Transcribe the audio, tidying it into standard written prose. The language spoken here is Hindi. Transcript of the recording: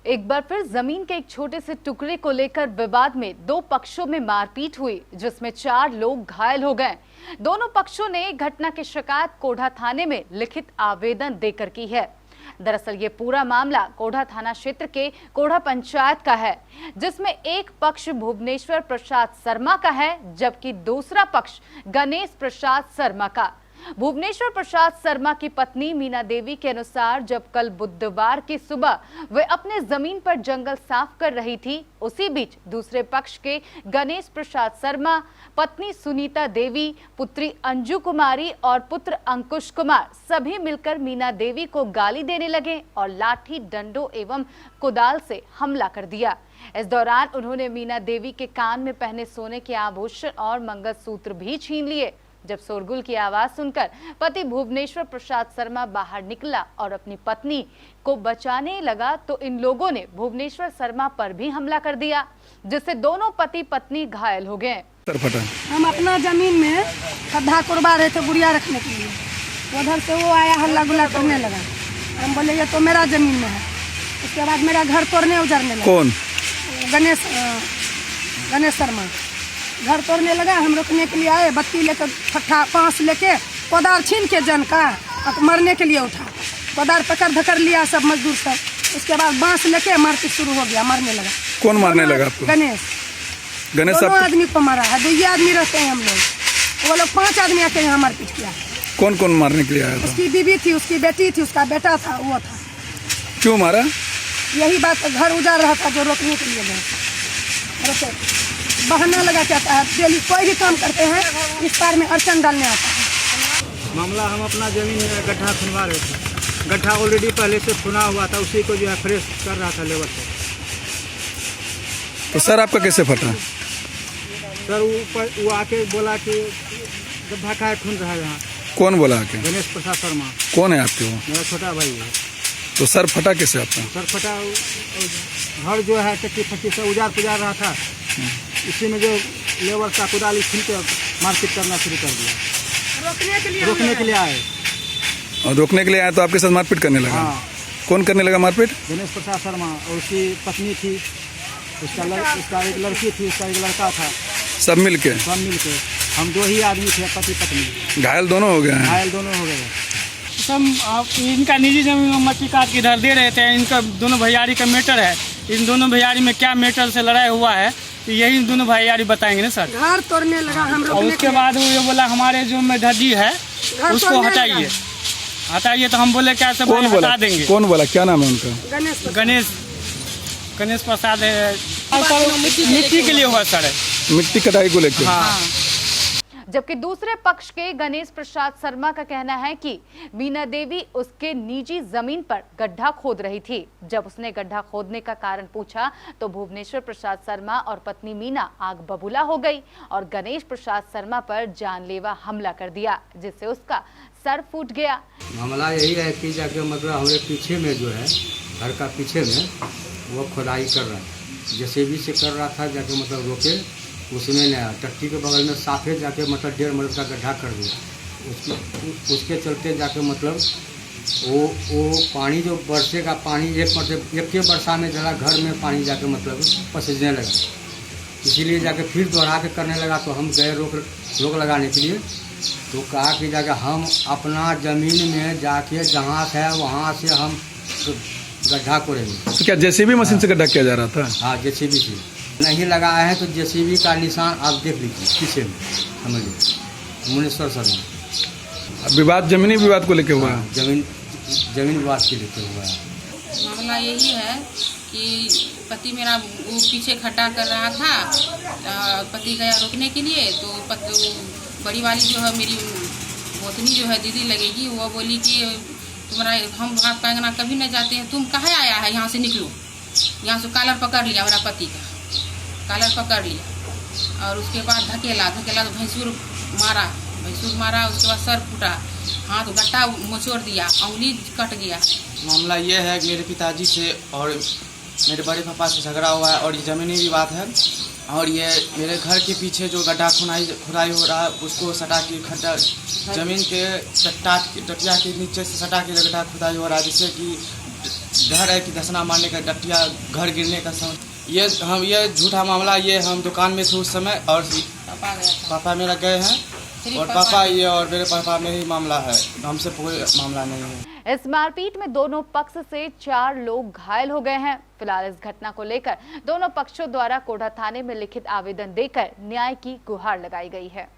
एक बार फिर जमीन के एक छोटे से टुकड़े को लेकर विवाद में दो पक्षों में मारपीट हुई, जिसमें 4 लोग घायल हो गए। दोनों पक्षों ने घटना की शिकायत कोढ़ा थाने में लिखित आवेदन देकर की है। दरअसल ये पूरा मामला कोढ़ा थाना क्षेत्र के कोढ़ा पंचायत का है, जिसमें एक पक्ष भुवनेश्वर प्रसाद शर्मा का है, जबकि दूसरा पक्ष गणेश प्रसाद शर्मा का। भुवनेश्वर प्रसाद शर्मा की पत्नी मीना देवी के अनुसार जब कल बुधवार की सुबह वे अपने जमीन पर जंगल साफ कर रही थी, उसी बीच दूसरे पक्ष के गणेश प्रसाद शर्मा पत्नी सुनीता देवी, पुत्री अंजू कुमारी और पुत्र अंकुश कुमार सभी मिलकर मीना देवी को गाली देने लगे और लाठी, डंडों एवं कुदाल से हमला कर दिया। इस दौरान उन्होंने मीना देवी के कान में पहने सोने के आभूषण और मंगलसूत्र भी छीन लिए। जब शोरगुल की आवाज सुनकर पति भुवनेश्वर प्रसाद शर्मा बाहर निकला और अपनी पत्नी को बचाने लगा तो इन लोगों ने भुवनेश्वर शर्मा पर भी हमला कर दिया, जिससे दोनों पति पत्नी घायल हो गए। हम अपना जमीन में खड्डा कुरवा रहे थे गुड़िया रखने के लिए, उधर से वो आया हल्ला गुल्ला करने लगा। हम बोले ये तो मेरा जमीन में है। उसके बाद मेरा घर तोड़ने उजरने लगा। कौन? गणेश शर्मा घर तोड़ने लगा। हम रोकने के लिए आए, बत्ती लेकर फट्ठा पांस लेके कोदार छीन के जन का मरने के लिए उठा। कोदार पकड़ धकर लिया सब मजदूर सब। उसके बाद बांस लेके मारपीट शुरू हो गया, मारने लगा। कौन मारने लगा आपको? गणेश दोनों आदमी को मारा है। 2 आदमी रहते हैं हम लोग, वो लोग 5 आदमी आके यहाँ मारपीट किया। कौन कौन मारने के लिए आया था? उसकी बीवी थी, उसकी बेटी थी, उसका बेटा था, वो था। क्यों मारा? यही बात, घर उजाड़ रहा था जो रोकने के लिए गए। बहाना लगा कहता है डेली कोई भी काम करते हैं इस पार में अड़चन डालने आता है। मामला हम अपना जमीन में गड्ढा खुनवा रहे थे। गड्ढा ऑलरेडी पहले से खुना हुआ था, उसी को जो है फ्रेश कर रहा था लेबर से। तो सर आपका कैसे फटा? सर वो आके बोला कि गड्ढा का खून रहा है यहाँ। कौन बोला आके? गणेश प्रसाद शर्मा। कौन है आपके? वो मेरा छोटा भाई है। तो सर फटा कैसे आपका? सर फटा, घर जो है टट्टी फट्टी से उजाड़ पुजार रहा था, इसी में जो लेबर का कुदाली छीन के मारपीट करना शुरू कर दिया। रोकने के लिए आए। और रोकने के लिए आए तो आपके साथ मारपीट करने लगा? हाँ। कौन करने लगा मारपीट? गणेश प्रसाद शर्मा और उसकी पत्नी थी, उसका एक लड़की थी, उसका एक लड़का था। सब मिलके? हम 2 ही आदमी थे, पति पत्नी। घायल दोनों हो गए हैं? घायल दोनों हो गए। सब इनका निजी जमीन में मट्टी काट के इधर दे रहे थे। इनका दोनों भैयारी का मैटर है। इन दोनों भैयारी में क्या मैटर से लड़ाई हुआ है तो यही दोनों भैयारी बताएंगे ना सर। घर तोड़ने लगा हम। और उसके बाद वो ये बोला हमारे जो में धजी है उसको हटाइए हटाइए। तो हम बोले क्या सब हटा देंगे। कौन बोला? क्या नाम है उनका? गणेश प्रसाद है। मिट्टी के लिए हुआ सर, मिट्टी कटाई को लेकर। हाँ। जबकि दूसरे पक्ष के गणेश प्रसाद शर्मा का कहना है कि मीना देवी उसके निजी जमीन पर गड्ढा खोद रही थी। जब उसने गड्ढा खोदने का कारण पूछा तो भुवनेश्वर प्रसाद शर्मा और पत्नी मीना आग बबूला हो गई और गणेश प्रसाद शर्मा पर जानलेवा हमला कर दिया, जिससे उसका सर फूट गया। मामला यही है कि जाके मतलब हमारे पीछे में जो है, घर का पीछे में वो खुदाई कर रहा है, जेसीबी से कर रहा था। जाके मतलब रोके, उसमें नया टट्टी के बगल में साफे जाके मतलब 1.5 मीटर का गड्ढा कर दिया। उसके चलते जाके मतलब वो पानी जो बरसे का पानी एक के वर्षा में जरा घर में पानी जाके मतलब पसने लगा। इसीलिए जाके फिर दोहरा के करने लगा। तो हम गए रोक लगाने के लिए, तो कहा कि जाके हम अपना ज़मीन में जाके जहाँ से है वहाँ से हम गड्ढा कोड़ेंगे। तो क्या जेसीबी मशीन से गड्ढा किया जा रहा था? हाँ, जेसीबी से नहीं लगाया है। तो जेसीबी का निशान आप देख लीजिए पीछे में, समझिए भुवनेश्वर शर्मा। विवाद जमीनी विवाद को लेकर हुआ है? जमीन विवाद के लेकर हुआ है। मामला यही है कि पति मेरा वो पीछे खड्डा कर रहा था, पति गया रोकने के लिए। तो बड़ी वाली जो है मेरी गोतनी जो है दीदी लगेगी, वो बोली कि तुम्हारा हम हाथ पैंगना कभी नहीं जाते हैं, तुम कहाँ आया है, यहाँ से निकलो। यहाँ से कॉलर पकड़ लिया, मेरा पति का कॉलर पकड़ लिया और उसके बाद धकेला तो भैंसुर मारा। उसके बाद सर फूटा, हाथ गट्टा मोचोड़ दिया, उंगली कट गया। मामला ये है कि मेरे पिताजी से और मेरे बड़े पापा से झगड़ा हुआ है और ये ज़मीनी विवाद है। और ये मेरे घर के पीछे जो गड्ढा खुदाई हो रहा है उसको सटा के खड्डा ज़मीन के टटिया के नीचे से सटा के गड्ढा खुदाई हो रहा है, जिससे कि डर है कि धसना मारने का, डटिया घर गिरने का ये झूठा मामला, ये हम दुकान में थे उस समय और पापा गया था। पापा मेरा गए हैं और पापा ये और मेरे पापा में ही मामला है, हमसे कोई मामला नहीं है। इस मारपीट में दोनों पक्ष से 4 लोग घायल हो गए हैं। फिलहाल इस घटना को लेकर दोनों पक्षों द्वारा कोढ़ा थाने में लिखित आवेदन देकर न्याय की गुहार लगाई गई है।